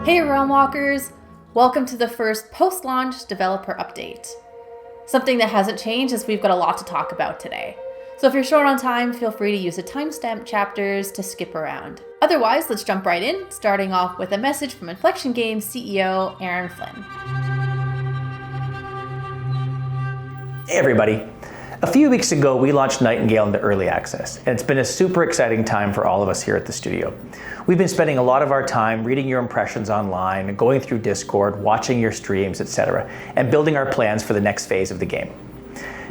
Hey Realm Walkers! Welcome to the first post-launch developer update. Something that hasn't changed is we've got a lot to talk about today. So if you're short on time, feel free to use the timestamp chapters to skip around. Otherwise, let's jump right in, starting off with a message from Inflection Games CEO Aaron Flynn. Hey everybody. A few weeks ago, we launched Nightingale into early access, and it's been a super exciting time for all of us here at the studio. We've been spending a lot of our time reading your impressions online, going through Discord, watching your streams, etc., and building our plans for the next phase of the game.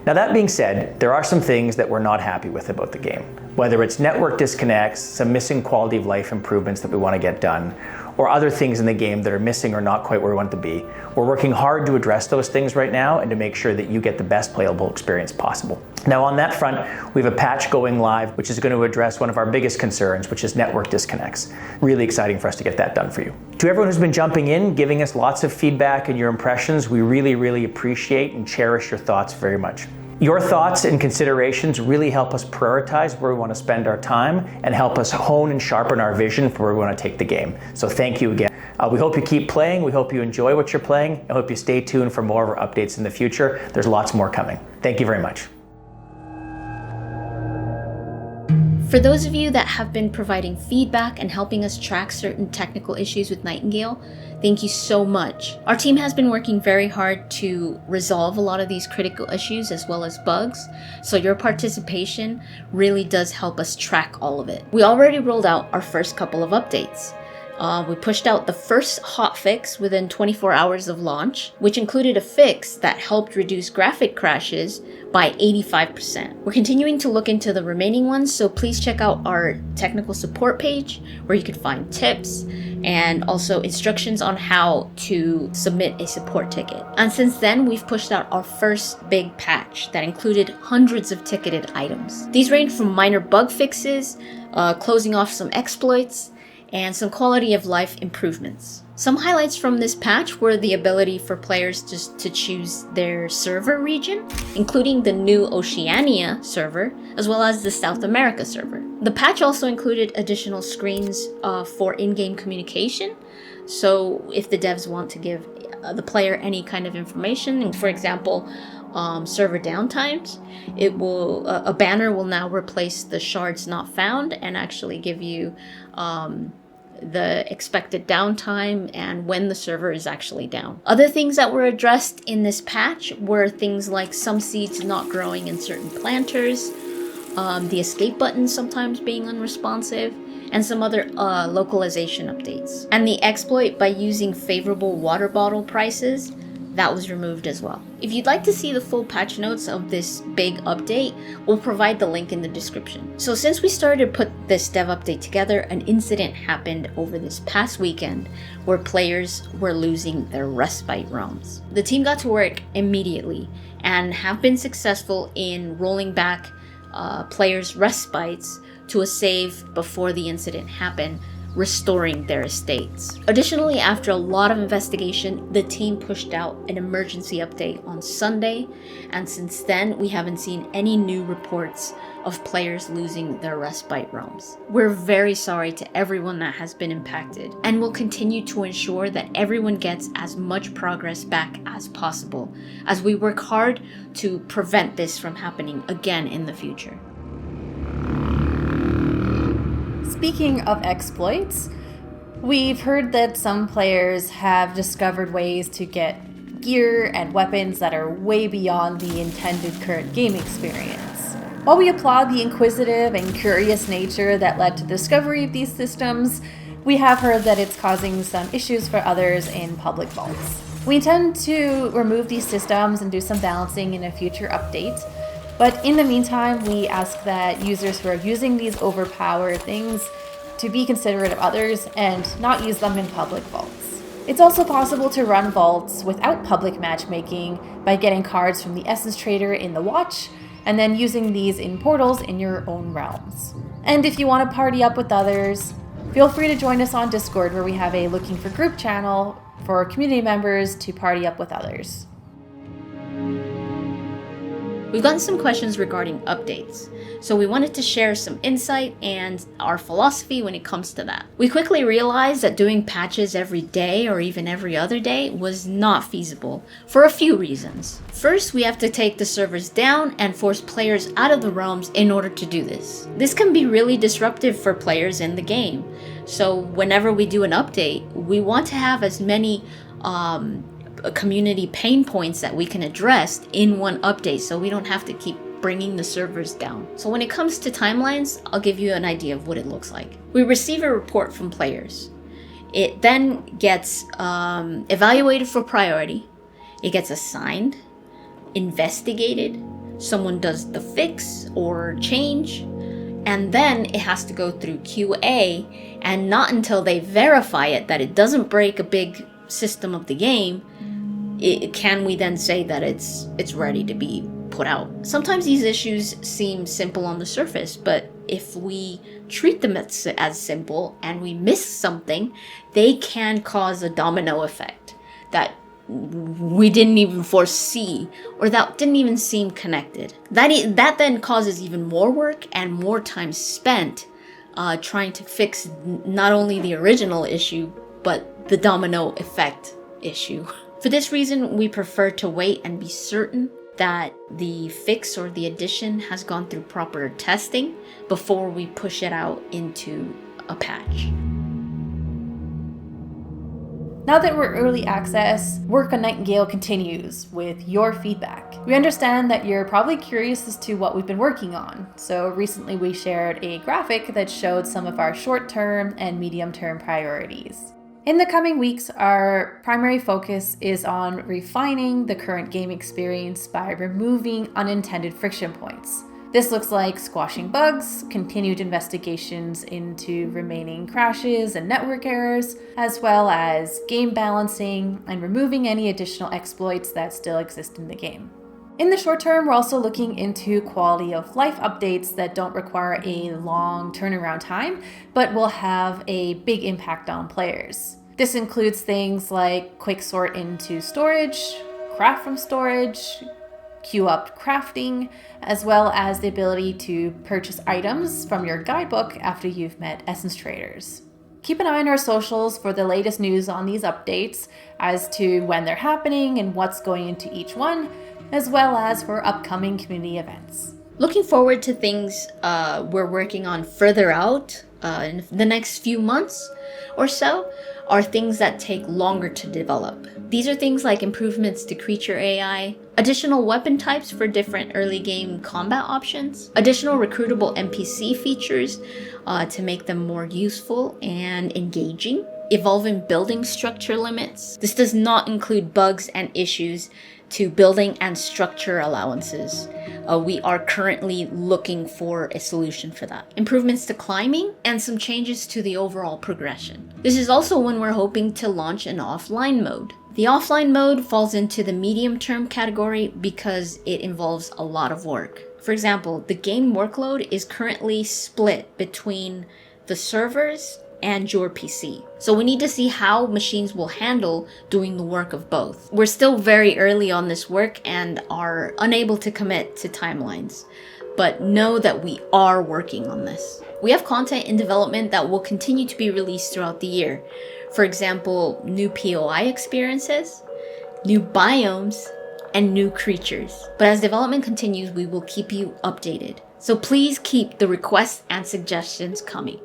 Now that being said, there are some things that we're not happy with about the game. Whether it's network disconnects, some missing quality of life improvements that we want to get done, or other things in the game that are missing or not quite where we want to be. We're working hard to address those things right now and to make sure that you get the best playable experience possible. Now on that front, we have a patch going live which is going to address one of our biggest concerns, which is network disconnects. Really exciting for us to get that done for you. To everyone who's been jumping in, giving us lots of feedback and your impressions, we really appreciate and cherish your thoughts very much. Your thoughts and considerations really help us prioritize where we want to spend our time and help us hone and sharpen our vision for where we want to take the game. So thank you again. We hope you keep playing. We hope you enjoy what you're playing. I hope you stay tuned for more of our updates in the future. There's lots more coming. Thank you very much. For those of you that have been providing feedback and helping us track certain technical issues with Nightingale, thank you so much. Our team has been working very hard to resolve a lot of these critical issues as well as bugs, so your participation really does help us track all of it. We already rolled out our first couple of updates. We pushed out the first hotfix within 24 hours of launch, which included a fix that helped reduce graphic crashes by 85%. We're continuing to look into the remaining ones, so please check out our technical support page where you can find tips and also instructions on how to submit a support ticket. And since then, we've pushed out our first big patch that included hundreds of ticketed items. These range from minor bug fixes, closing off some exploits, and some quality of life improvements. Some highlights from this patch were the ability for players just to choose their server region, including the new Oceania server, as well as the South America server. The patch also included additional screens for in-game communication. So if the devs want to give the player any kind of information, for example, server downtimes, a banner will now replace the shards not found and actually give you the expected downtime and when the server is actually down. Other things that were addressed in this patch were things like some seeds not growing in certain planters, the escape button sometimes being unresponsive, and some other localization updates. And the exploit by using favorable water bottle prices, that was removed as well. If you'd like to see the full patch notes of this big update, we'll provide the link in the description. So since we started to put this dev update together, an incident happened over this past weekend where players were losing their respite realms. The team got to work immediately and have been successful in rolling back players' respites to a save before the incident happened, restoring their estates. Additionally, after a lot of investigation, the team pushed out an emergency update on Sunday, and since then, we haven't seen any new reports of players losing their respite realms. We're very sorry to everyone that has been impacted, and will continue to ensure that everyone gets as much progress back as possible, as we work hard to prevent this from happening again in the future. Speaking of exploits, we've heard that some players have discovered ways to get gear and weapons that are way beyond the intended current game experience. While we applaud the inquisitive and curious nature that led to the discovery of these systems, we have heard that it's causing some issues for others in public vaults. We intend to remove these systems and do some balancing in a future update. But in the meantime, we ask that users who are using these overpowered things to be considerate of others and not use them in public vaults. It's also possible to run vaults without public matchmaking by getting cards from the Essence Trader in the Watch and then using these in portals in your own realms. And if you want to party up with others, feel free to join us on Discord, where we have a Looking for Group channel for community members to party up with others. We've gotten some questions regarding updates, so we wanted to share some insight and our philosophy when it comes to that. We quickly realized that doing patches every day or even every other day was not feasible for a few reasons. First, we have to take the servers down and force players out of the realms in order to do this. This can be really disruptive for players in the game, so whenever we do an update, we want to have as many community pain points that we can address in one update so we don't have to keep bringing the servers down. So when it comes to timelines, I'll give you an idea of what it looks like. We receive a report from players. It then gets evaluated for priority. It gets assigned, investigated, someone does the fix or change, and then it has to go through QA, and not until they verify it that it doesn't break a big system of the game can we then say that it's ready to be put out. Sometimes these issues seem simple on the surface, but if we treat them as simple and we miss something, they can cause a domino effect that we didn't even foresee or that didn't even seem connected. That then causes even more work and more time spent trying to fix not only the original issue, but the domino effect issue. For this reason, we prefer to wait and be certain that the fix or the addition has gone through proper testing before we push it out into a patch. Now that we're early access, work on Nightingale continues with your feedback. We understand that you're probably curious as to what we've been working on, so recently we shared a graphic that showed some of our short-term and medium-term priorities. In the coming weeks, our primary focus is on refining the current game experience by removing unintended friction points. This looks like squashing bugs, continued investigations into remaining crashes and network errors, as well as game balancing and removing any additional exploits that still exist in the game. In the short term, we're also looking into quality of life updates that don't require a long turnaround time, but will have a big impact on players. This includes things like quick sort into storage, craft from storage, queue up crafting, as well as the ability to purchase items from your guidebook after you've met essence traders. Keep an eye on our socials for the latest news on these updates as to when they're happening and what's going into each one, as well as for upcoming community events. Looking forward to things we're working on further out in the next few months or so are things that take longer to develop. These are things like improvements to creature AI, additional weapon types for different early game combat options, additional recruitable NPC features to make them more useful and engaging, evolving building structure limits. This does not include bugs and issues to building and structure allowances. We are currently looking for a solution for that. Improvements to climbing and some changes to the overall progression. This is also when we're hoping to launch an offline mode. The offline mode falls into the medium-term category because it involves a lot of work. For example, the game workload is currently split between the servers and your PC. So we need to see how machines will handle doing the work of both. We're still very early on this work and are unable to commit to timelines, but know that we are working on this. We have content in development that will continue to be released throughout the year. For example, new POI experiences, new biomes, and new creatures. But as development continues, we will keep you updated. So please keep the requests and suggestions coming.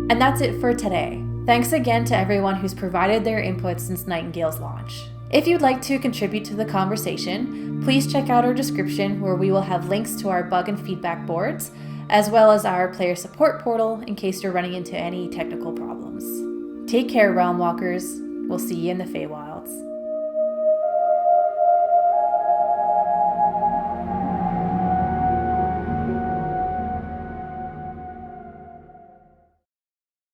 And that's it for today. Thanks again to everyone who's provided their input since Nightingale's launch. If you'd like to contribute to the conversation, please check out our description where we will have links to our bug and feedback boards, as well as our player support portal in case you're running into any technical problems. Take care, Realm Walkers. We'll see you in the Feywilds.